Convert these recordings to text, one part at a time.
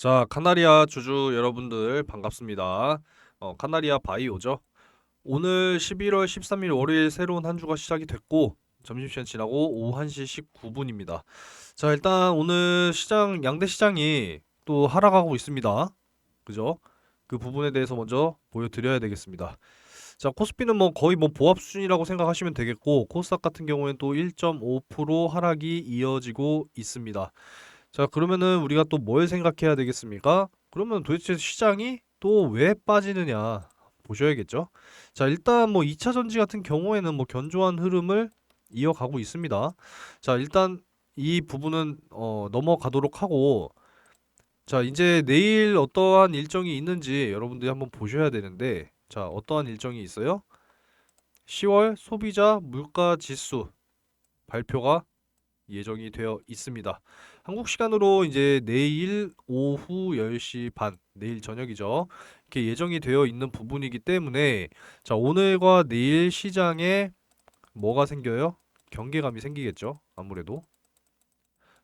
자, 카나리아 주주 여러분들 반갑습니다. 카나리아 바이오죠. 오늘 11월 13일 월요일 새로운 한 주가 시작이 됐고 점심시간 지나고 오후 1시 19분입니다. 자, 일단 오늘 시장 양대 시장이 또 하락하고 있습니다. 그죠? 그 부분에 대해서 먼저 보여드려야 되겠습니다. 자, 코스피는 뭐 거의 뭐 보합 수준이라고 생각하시면 되겠고 코스닥 같은 경우에는 또 1.5% 하락이 이어지고 있습니다. 자, 그러면은 우리가 또 뭘 생각해야 되겠습니까? 그러면 도대체 시장이 또 왜 빠지느냐 보셔야겠죠. 자, 일단 뭐 2차 전지 같은 경우에는 뭐 견조한 흐름을 이어가고 있습니다. 자, 일단 이 부분은 넘어가도록 하고, 자, 이제 내일 어떠한 일정이 있는지 여러분들이 한번 보셔야 되는데, 자, 어떠한 일정이 있어요? 10월 소비자 물가 지수 발표가 예정이 되어 있습니다. 한국 시간으로 이제 내일 오후 10시 반, 내일 저녁이죠. 이렇게 예정이 되어 있는 부분이기 때문에 자, 오늘과 내일 시장에 뭐가 생겨요? 경계감이 생기겠죠. 아무래도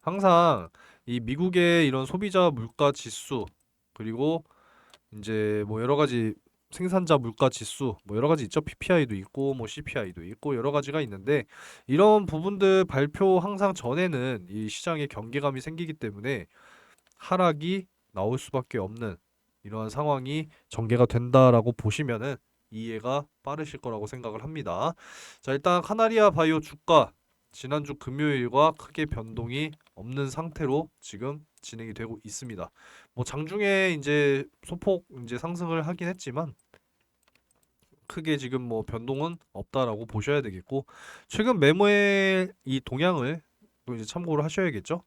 항상 이 미국의 이런 소비자 물가 지수 그리고 이제 뭐 여러 가지 생산자 물가 지수 뭐 여러 가지 있죠. PPI도 있고 뭐 CPI도 있고 여러 가지가 있는데 이런 부분들 발표 항상 전에는 이 시장에 경계감이 생기기 때문에 하락이 나올 수밖에 없는 이러한 상황이 전개가 된다라고 보시면은 이해가 빠르실 거라고 생각을 합니다. 자, 일단 카나리아 바이오 주가 지난주 금요일과 크게 변동이 없는 상태로 지금 진행이 되고 있습니다. 뭐 장중에 이제 소폭 이제 상승을 하긴 했지만 크게 지금 뭐 변동은 없다라고 보셔야 되겠고 최근 매매의 이 동향을 또 이제 참고를 하셔야겠죠.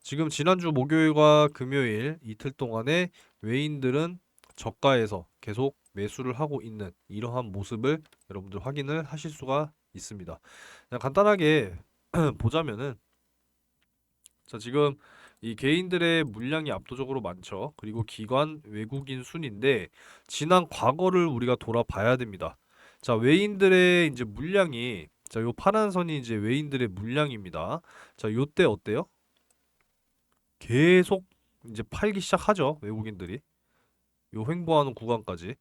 지금 지난주 목요일과 금요일 이틀 동안에 외인들은 저가에서 계속 매수를 하고 있는 이러한 모습을 여러분들 확인을 하실 수가 있습니다. 그냥 간단하게 보자면은 자, 지금 이 개인들의 물량이 압도적으로 많죠. 그리고 기관 외국인 순인데 지난 과거를 우리가 돌아봐야 됩니다. 자, 외인들의 이제 물량이 자, 요 파란 선이 이제 외인들의 물량입니다. 자, 요때 어때요? 계속 이제 팔기 시작하죠. 외국인들이. 요 횡보하는 구간까지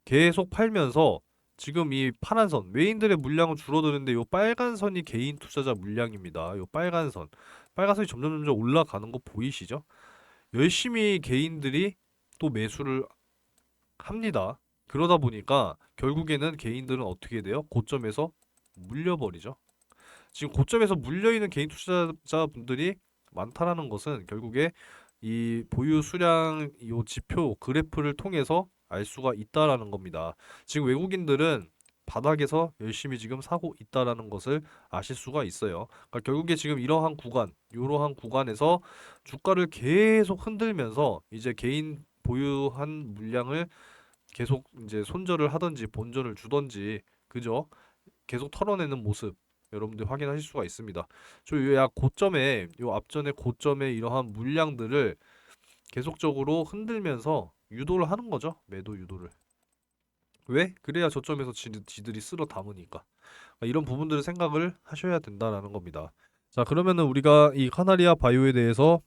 계속 팔면서 지금 이 파란 선 외인들의 물량은 줄어드는데 요 빨간 선이 개인 투자자 물량입니다. 요 빨간 선. 빨간 선이 점점 올라가는 거 보이시죠? 열심히 개인들이 또 매수를 합니다. 그러다 보니까 결국에는 개인들은 어떻게 돼요? 고점에서 물려버리죠. 지금 고점에서 물려있는 개인 투자자분들이 많다라는 것은 결국에 이 보유 수량 요 지표 그래프를 통해서 알 수가 있다라는 겁니다. 지금 외국인들은 바닥에서 열심히 지금 사고 있다라는 것을 아실 수가 있어요. 그러니까 결국에 지금 이러한 구간, 이러한 구간에서 주가를 계속 흔들면서 이제 개인 보유한 물량을 계속 이제 손절을 하든지 본전을 주든지 그죠? 계속 털어내는 모습 여러분들 확인하실 수가 있습니다. 저약 고점에 요 앞전에 고점에 이러한 물량들을 계속적으로 흔들면서 유도를 하는 거죠. 매도 유도를. 왜? 그래야 저점에서 지들이 쓸어 담으니까. 그러니까 이런 부분들을 생각을 하셔야 된다라는 겁니다. 자, 그러면은 우리가 이 카나리아 바이오에 대해서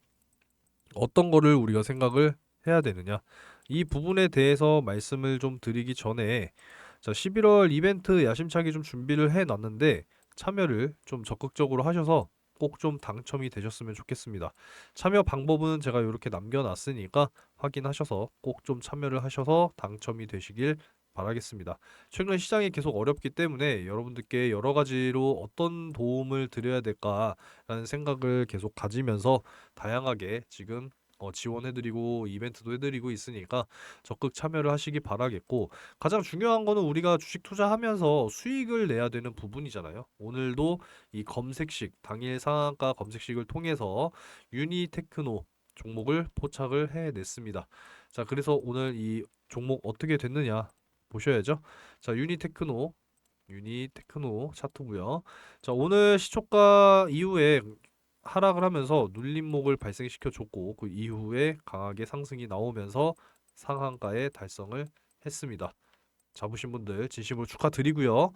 어떤 거를 우리가 생각을 해야 되느냐? 이 부분에 대해서 말씀을 좀 드리기 전에 자, 11월 이벤트 야심차게 좀 준비를 해 놨는데 참여를 좀 적극적으로 하셔서 꼭 좀 당첨이 되셨으면 좋겠습니다. 참여 방법은 제가 이렇게 남겨놨으니까 확인하셔서 꼭 좀 참여를 하셔서 당첨이 되시길 바라겠습니다. 최근 시장이 계속 어렵기 때문에 여러분들께 여러 가지로 어떤 도움을 드려야 될까라는 생각을 계속 가지면서 다양하게 지금 지원해드리고 이벤트도 해드리고 있으니까 적극 참여를 하시기 바라겠고 가장 중요한 거는 우리가 주식 투자하면서 수익을 내야 되는 부분이잖아요. 오늘도 이 검색식 당일 상한가 검색식을 통해서 유니테크노 종목을 포착을 해냈습니다. 자, 그래서 오늘 이 종목 어떻게 됐느냐 보셔야죠. 자, 유니테크노 차트고요. 자, 오늘 시초가 이후에 하락을 하면서 눌림목을 발생시켜 줬고 그 이후에 강하게 상승이 나오면서 상한가에 달성을 했습니다. 잡으신 분들 진심으로 축하드리고요.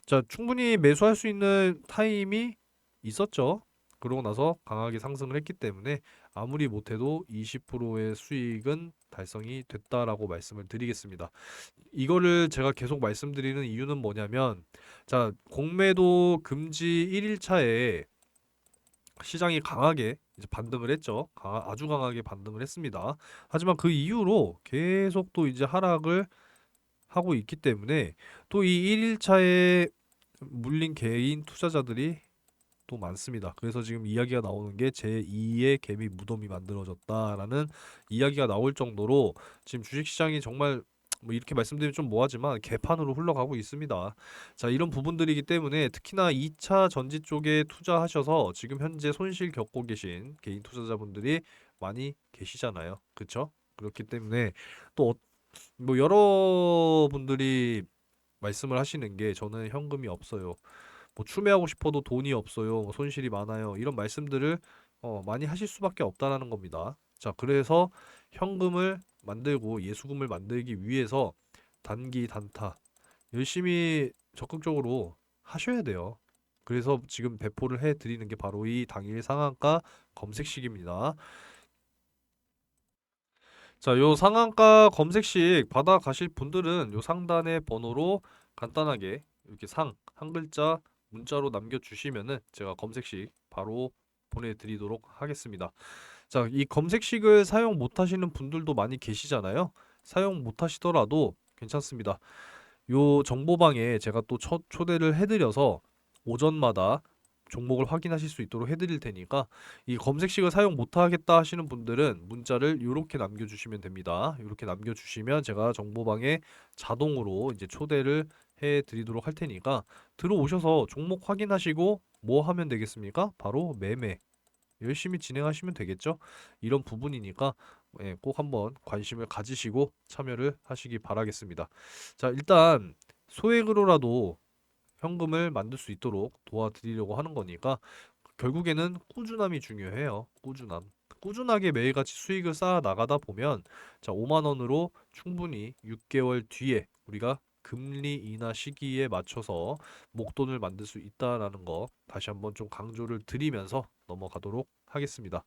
자, 충분히 매수할 수 있는 타임이 있었죠. 그러고 나서 강하게 상승을 했기 때문에 아무리 못해도 20%의 수익은 달성이 됐다라고 말씀을 드리겠습니다. 이거를 제가 계속 말씀드리는 이유는 뭐냐면, 자, 공매도 금지 1일차에 시장이 강하게 이제 반등을 했죠. 아주 강하게 반등을 했습니다. 하지만 그 이후로 계속 또 이제 하락을 하고 있기 때문에 또 이 1일차에 물린 개인 투자자들이 또 많습니다. 그래서 지금 이야기가 나오는 게 제2의 개미 무덤이 만들어졌다라는 이야기가 나올 정도로 지금 주식시장이 정말 뭐 이렇게 말씀드리면 좀 뭐하지만 개판으로 흘러가고 있습니다. 자, 이런 부분들이기 때문에 특히나 2차 전지 쪽에 투자하셔서 지금 현재 손실 겪고 계신 개인 투자자분들이 많이 계시잖아요. 그쵸? 그렇기 때문에 또 뭐 여러분들이 말씀을 하시는 게 저는 현금이 없어요. 뭐 추매하고 싶어도 돈이 없어요. 뭐 손실이 많아요. 이런 말씀들을 많이 하실 수밖에 없다라는 겁니다. 자, 그래서 현금을 만들고 예수금을 만들기 위해서 단기 단타 열심히 적극적으로 하셔야 돼요. 그래서 지금 배포를 해 드리는 게 바로 이 당일 상한가 검색식입니다. 자, 요 상한가 검색식 받아 가실 분들은 요 상단의 번호로 간단하게 이렇게 한 글자 문자로 남겨주시면은 제가 검색식 바로 보내드리도록 하겠습니다. 자, 이 검색식을 사용 못 하시는 분들도 많이 계시잖아요. 사용 못 하시더라도 괜찮습니다. 요 정보방에 제가 또 초대를 해드려서 오전마다 종목을 확인하실 수 있도록 해드릴 테니까 이 검색식을 사용 못하겠다 하시는 분들은 문자를 이렇게 남겨주시면 됩니다. 이렇게 남겨주시면 제가 정보방에 자동으로 이제 초대를 해드리도록 할 테니까 들어오셔서 종목 확인하시고 뭐 하면 되겠습니까? 바로 매매 열심히 진행하시면 되겠죠? 이런 부분이니까 꼭 한번 관심을 가지시고 참여를 하시기 바라겠습니다. 자, 일단 소액으로라도 현금을 만들 수 있도록 도와드리려고 하는 거니까 결국에는 꾸준함이 중요해요. 꾸준함. 꾸준하게 매일같이 수익을 쌓아 나가다 보면 자, 5만 원으로 충분히 6개월 뒤에 우리가 금리 인하 시기에 맞춰서 목돈을 만들 수 있다라는 거 다시 한번 좀 강조를 드리면서 넘어가도록 하겠습니다.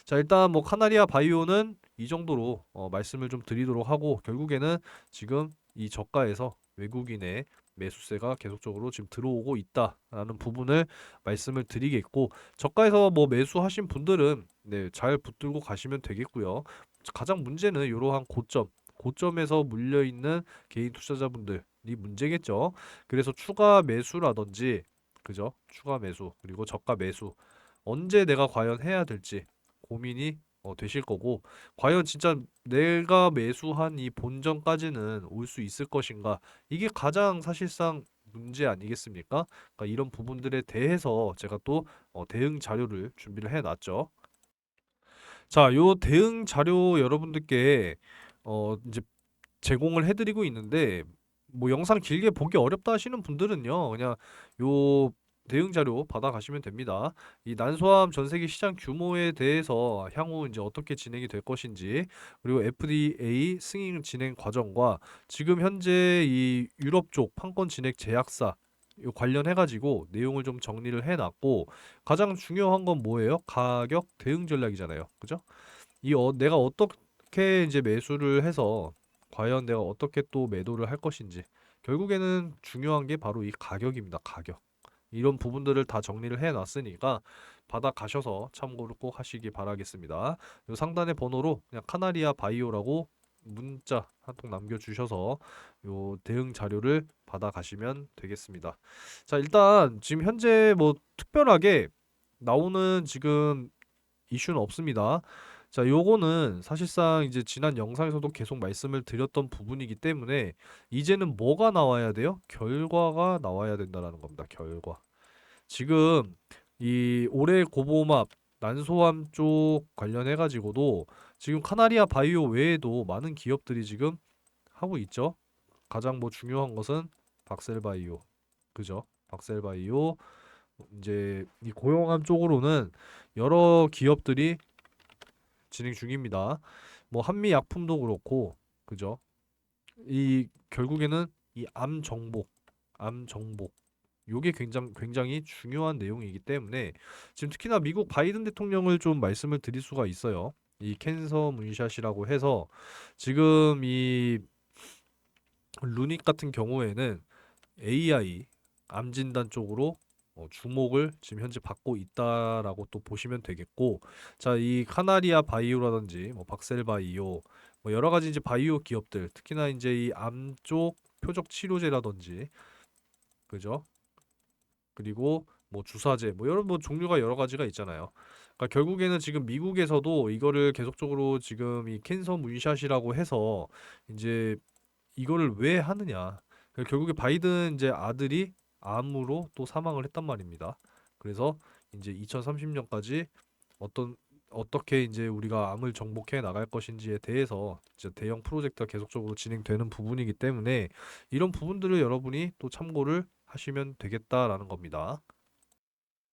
자, 일단 뭐 카나리아 바이오는 이 정도로 말씀을 좀 드리도록 하고 결국에는 지금 이 저가에서 외국인의 매수세가 계속적으로 지금 들어오고 있다라는 부분을 말씀을 드리겠고 저가에서 뭐 매수하신 분들은 네, 잘 붙들고 가시면 되겠고요. 가장 문제는 이러한 고점에서 물려 있는 개인 투자자분들이 문제겠죠. 그래서 추가 매수라든지 그죠? 추가 매수 그리고 저가 매수 언제 내가 과연 해야 될지 고민이 되실 거고 과연 진짜 내가 매수한 이 본전까지는 올 수 있을 것인가 이게 가장 사실상 문제 아니겠습니까? 그러니까 이런 부분들에 대해서 제가 또 대응 자료를 준비를 해놨죠. 자, 요 대응 자료 여러분들께 이제 제공을 해드리고 있는데 뭐 영상 길게 보기 어렵다 하시는 분들은요 그냥 요 대응 자료 받아 가시면 됩니다. 이 난소암 전 세계 시장 규모에 대해서 향후 이제 어떻게 진행이 될 것인지 그리고 FDA 승인 진행 과정과 지금 현재 이 유럽 쪽 판권 진행 제약사 요 관련해 가지고 내용을 좀 정리를 해놨고 가장 중요한 건 뭐예요? 가격 대응 전략이잖아요. 그죠? 내가 어떻게 이제 매수를 해서 과연 내가 어떻게 또 매도를 할 것인지 결국에는 중요한 게 바로 이 가격입니다. 가격. 이런 부분들을 다 정리를 해 놨으니까 받아 가셔서 참고를 꼭 하시기 바라겠습니다. 요 상단의 번호로 그냥 카나리아 바이오라고 문자 한 통 남겨 주셔서 요 대응 자료를 받아 가시면 되겠습니다. 자, 일단 지금 현재 뭐 특별하게 나오는 지금 이슈는 없습니다. 자, 요거는 사실상 이제 지난 영상에서도 계속 말씀을 드렸던 부분이기 때문에 이제는 뭐가 나와야 돼요? 결과가 나와야 된다라는 겁니다. 결과. 지금 이 올해 고보맙 난소암 쪽 관련해 가지고도 지금 카나리아 바이오 외에도 많은 기업들이 지금 하고 있죠. 가장 뭐 중요한 것은 박셀바이오. 그죠? 박셀바이오 이제 이 고용암 쪽으로는 여러 기업들이 진행 중입니다. 뭐 한미약품도 그렇고 그죠? 이 결국에는 이 암 정복 요게 굉장히 중요한 내용이기 때문에 지금 특히나 미국 바이든 대통령을 좀 말씀을 드릴 수가 있어요. 이 캔서 문샷이라고 해서 지금 이 루닉 같은 경우에는 AI 암 진단 쪽으로 주목을 지금 현재 받고 있다라고 또 보시면 되겠고, 자, 이 카나리아 바이오라든지 뭐 박셀 바이오 뭐 여러 가지 이제 바이오 기업들, 특히나 이제 이 암 쪽 표적 치료제라든지, 그죠? 그리고 뭐 주사제 뭐 이런 뭐 종류가 여러 가지가 있잖아요. 그러니까 결국에는 지금 미국에서도 이거를 계속적으로 지금 이 캔서 문샷이라고 해서 이제 이거를 왜 하느냐. 결국에 바이든 이제 아들이 암으로 또 사망을 했단 말입니다. 그래서 이제 2030년까지 어떤 어떻게 이제 우리가 암을 정복해 나갈 것인지에 대해서 이제 대형 프로젝트가 계속적으로 진행되는 부분이기 때문에 이런 부분들을 여러분이 또 참고를 하시면 되겠다라는 겁니다.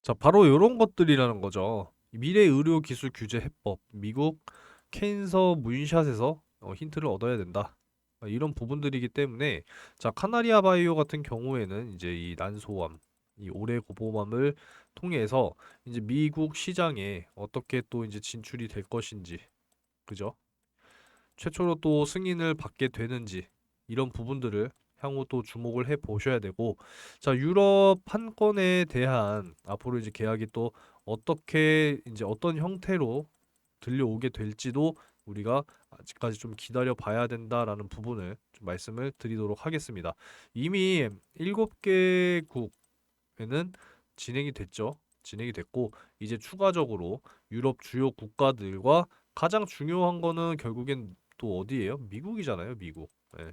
자, 바로 이런 것들이라는 거죠. 미래 의료 기술 규제 해법, 미국 캔서 문샷에서 힌트를 얻어야 된다. 이런 부분들이기 때문에 자, 카나리아 바이오 같은 경우에는 이제 이 난소암, 이 올해 고보암을 통해서 이제 미국 시장에 어떻게 또 이제 진출이 될 것인지, 그죠? 최초로 또 승인을 받게 되는지 이런 부분들을 향후 또 주목을 해 보셔야 되고, 자, 유럽 판권에 대한 앞으로 이제 계약이 또 어떻게 이제 어떤 형태로 들려오게 될지도 우리가 아직까지 좀 기다려 봐야 된다라는 부분을 좀 말씀을 드리도록 하겠습니다. 이미 7개국에는 진행이 됐죠. 진행이 됐고 이제 추가적으로 유럽 주요 국가들과 가장 중요한 거는 결국엔 또 어디예요? 미국이잖아요, 미국. 예.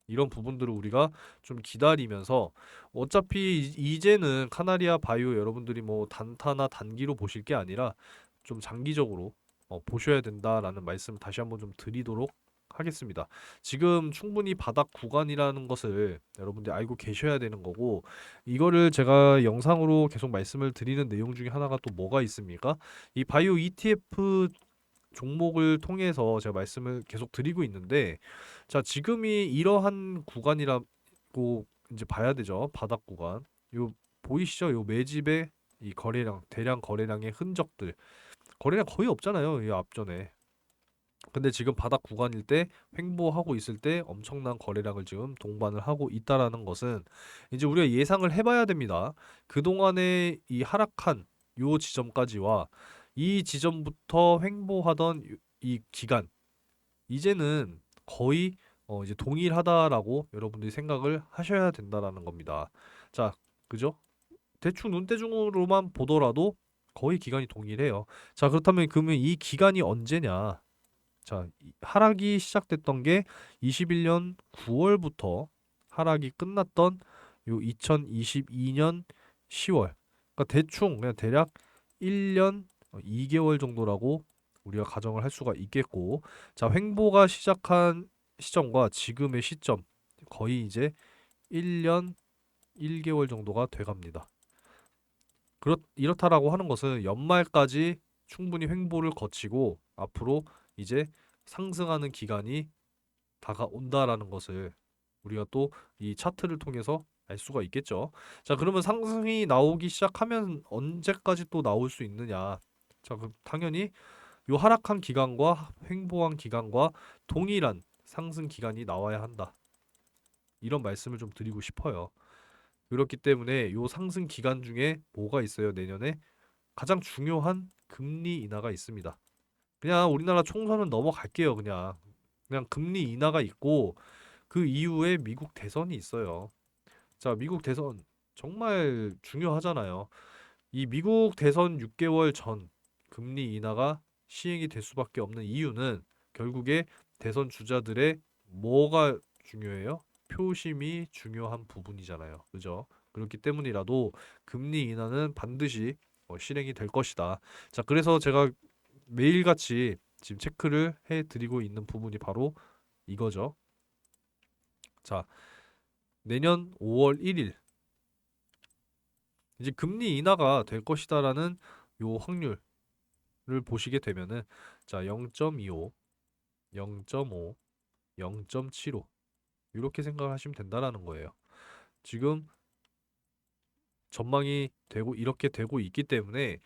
이런 부분들을 우리가 좀 기다리면서 어차피 이제는 카나리아 바이오 여러분들이 뭐 단타나 단기로 보실 게 아니라 좀 장기적으로 보셔야 된다라는 말씀 다시 한번 좀 드리도록 하겠습니다. 지금 충분히 바닥 구간이라는 것을 여러분들이 알고 계셔야 되는 거고, 이거를 제가 영상으로 계속 말씀을 드리는 내용 중에 하나가 또 뭐가 있습니까? 이 바이오 ETF 종목을 통해서 제가 말씀을 계속 드리고 있는데, 자, 지금이 이러한 구간이라고 이제 봐야 되죠. 바닥 구간. 요 보이시죠? 요 매집의 이 거래량, 대량 거래량의 흔적들. 거래량 거의 없잖아요. 이 앞전에. 근데 지금 바닥 구간일 때 횡보하고 있을 때 엄청난 거래량을 지금 동반을 하고 있다라는 것은 이제 우리가 예상을 해봐야 됩니다. 그동안에 이 하락한 요 지점까지와 이 지점부터 횡보하던 이 기간, 이제는 거의 이제 동일하다라고 여러분들이 생각을 하셔야 된다라는 겁니다. 자, 그죠? 대충 눈대중으로만 보더라도 거의 기간이 동일해요. 자, 그렇다면 그러면 이 기간이 언제냐? 자, 하락이 시작됐던 게 21년 9월부터 하락이 끝났던 요 2022년 10월. 그러니까 대충 그냥 대략 1년 2개월 정도라고 우리가 가정을 할 수가 있겠고, 자, 횡보가 시작한 시점과 지금의 시점 거의 이제 1년 1개월 정도가 돼 갑니다. 이렇다라고 하는 것은 연말까지 충분히 횡보를 거치고 앞으로 이제 상승하는 기간이 다가온다라는 것을 우리가 또 이 차트를 통해서 알 수가 있겠죠. 자, 그러면 상승이 나오기 시작하면 언제까지 또 나올 수 있느냐? 자, 그럼 당연히 요 하락한 기간과 횡보한 기간과 동일한 상승 기간이 나와야 한다. 이런 말씀을 좀 드리고 싶어요. 그렇기 때문에 요 상승 기간 중에 뭐가 있어요? 내년에 가장 중요한 금리 인하가 있습니다. 그냥 우리나라 총선은 넘어갈게요. 그냥 금리 인하가 있고 그 이후에 미국 대선이 있어요. 자, 미국 대선 정말 중요하잖아요. 이 미국 대선 6개월 전 금리 인하가 시행이 될 수밖에 없는 이유는 결국에 대선 주자들의 뭐가 중요해요? 표심이 중요한 부분이잖아요. 그죠? 그렇기 때문이라도 금리 인하는 반드시 실행이 될 것이다. 자, 그래서 제가 매일같이 지금 체크를 해 드리고 있는 부분이 바로 이거죠. 자, 내년 5월 1일 이제 금리 인하가 될 것이다라는 요 확률을 보시게 되면은 자, 0.25, 0.5, 0.75 이렇게 생각을 하시면 된다라는 거예요. 지금 전망이 되고 이렇게 되고 있기 때문에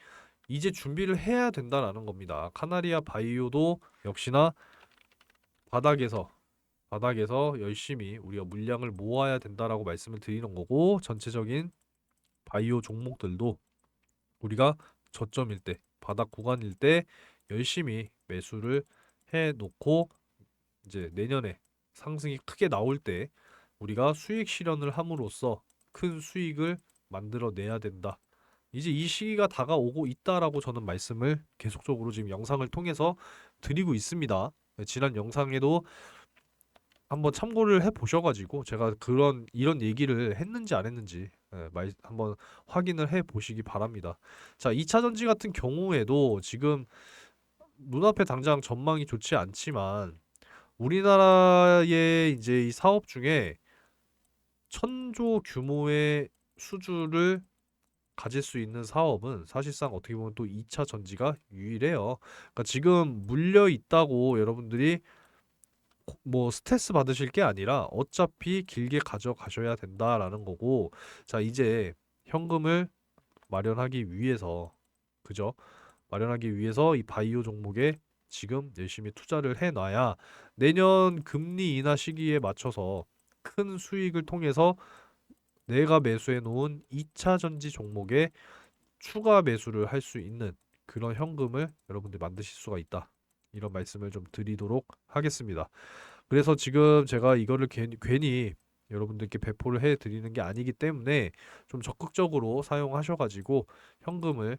이제 준비를 해야 된다라는 겁니다. 카나리아 바이오도 역시나 바닥에서 열심히 우리가 물량을 모아야 된다라고 말씀을 드리는 거고, 전체적인 바이오 종목들도 우리가 저점일 때, 바닥 구간일 때 열심히 매수를 해 놓고 이제 내년에 상승이 크게 나올 때 우리가 수익 실현을 함으로써 큰 수익을 만들어내야 된다. 이제 이 시기가 다가오고 있다라고 저는 말씀을 계속적으로 지금 영상을 통해서 드리고 있습니다. 지난 영상에도 한번 참고를 해 보셔가지고 제가 이런 얘기를 했는지 안 했는지 한번 확인을 해 보시기 바랍니다. 자, 2차 전지 같은 경우에도 지금 눈앞에 당장 전망이 좋지 않지만 우리나라의 이제 이 사업 중에 천조 규모의 수주를 가질 수 있는 사업은 사실상 어떻게 보면 또 2차 전지가 유일해요. 그러니까 지금 물려 있다고 여러분들이 뭐 스트레스 받으실 게 아니라 어차피 길게 가져가셔야 된다라는 거고, 자, 이제 현금을 마련하기 위해서, 그죠? 마련하기 위해서 이 바이오 종목에 지금 열심히 투자를 해놔야 내년 금리 인하 시기에 맞춰서 큰 수익을 통해서 내가 매수해 놓은 2차 전지 종목에 추가 매수를 할 수 있는 그런 현금을 여러분들 만드실 수가 있다. 이런 말씀을 좀 드리도록 하겠습니다. 그래서 지금 제가 이거를 괜히 여러분들께 배포를 해 드리는 게 아니기 때문에 좀 적극적으로 사용하셔가지고 현금을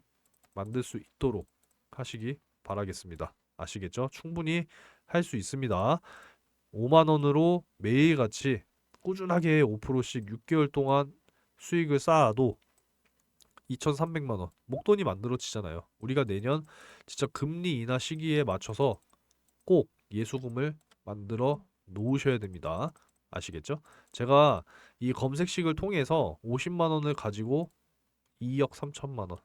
만들 수 있도록 하시기 바라겠습니다. 아시겠죠? 충분히 할 수 있습니다. 5만 원으로 매일같이 꾸준하게 5%씩 6개월 동안 수익을 쌓아도 2,300만 원 목돈이 만들어지잖아요. 우리가 내년 진짜 금리 인하 시기에 맞춰서 꼭 예수금을 만들어 놓으셔야 됩니다. 아시겠죠? 제가 이 검색식을 통해서 50만 원을 가지고 2억 3천만 원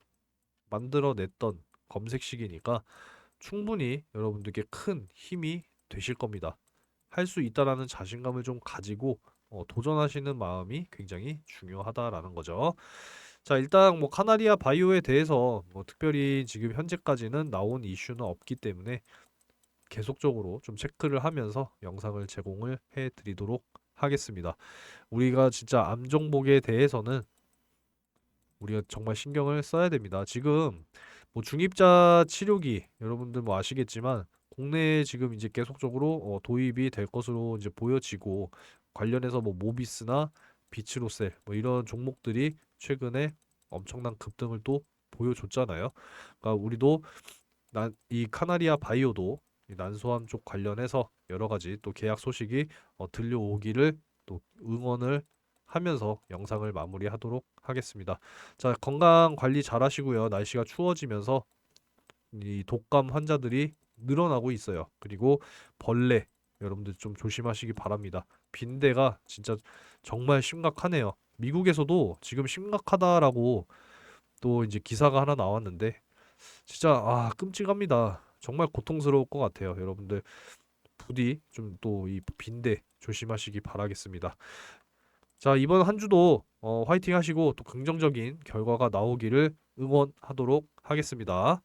만들어 냈던 검색식이니까 충분히 여러분들께 큰 힘이 되실 겁니다. 할 수 있다라는 자신감을 좀 가지고 도전하시는 마음이 굉장히 중요하다라는 거죠. 자, 일단 뭐 카나리아 바이오에 대해서 뭐 특별히 지금 현재까지는 나온 이슈는 없기 때문에 계속적으로 좀 체크를 하면서 영상을 제공을 해 드리도록 하겠습니다. 우리가 진짜 암 종목에 대해서는 우리가 정말 신경을 써야 됩니다. 지금 뭐 중입자 치료기 여러분들 뭐 아시겠지만 국내에 지금 이제 계속적으로 도입이 될 것으로 이제 보여지고, 관련해서 뭐 모비스나 비츠로셀 뭐 이런 종목들이 최근에 엄청난 급등을 또 보여줬잖아요. 그러니까 우리도 이 카나리아 바이오도 이 난소암 쪽 관련해서 여러 가지 또 계약 소식이 들려오기를 또 응원을 하면서 영상을 마무리하도록 하겠습니다. 자, 건강 관리 잘 하시고요. 날씨가 추워지면서 이 독감 환자들이 늘어나고 있어요. 그리고 벌레 여러분들 좀 조심하시기 바랍니다. 빈대가 진짜 정말 심각하네요. 미국에서도 지금 심각하다라고 또 이제 기사가 하나 나왔는데 진짜 끔찍합니다. 정말 고통스러울 것 같아요. 여러분들 부디 좀 또 이 빈대 조심하시기 바라겠습니다. 자, 이번 한 주도 화이팅 하시고 또 긍정적인 결과가 나오기를 응원하도록 하겠습니다.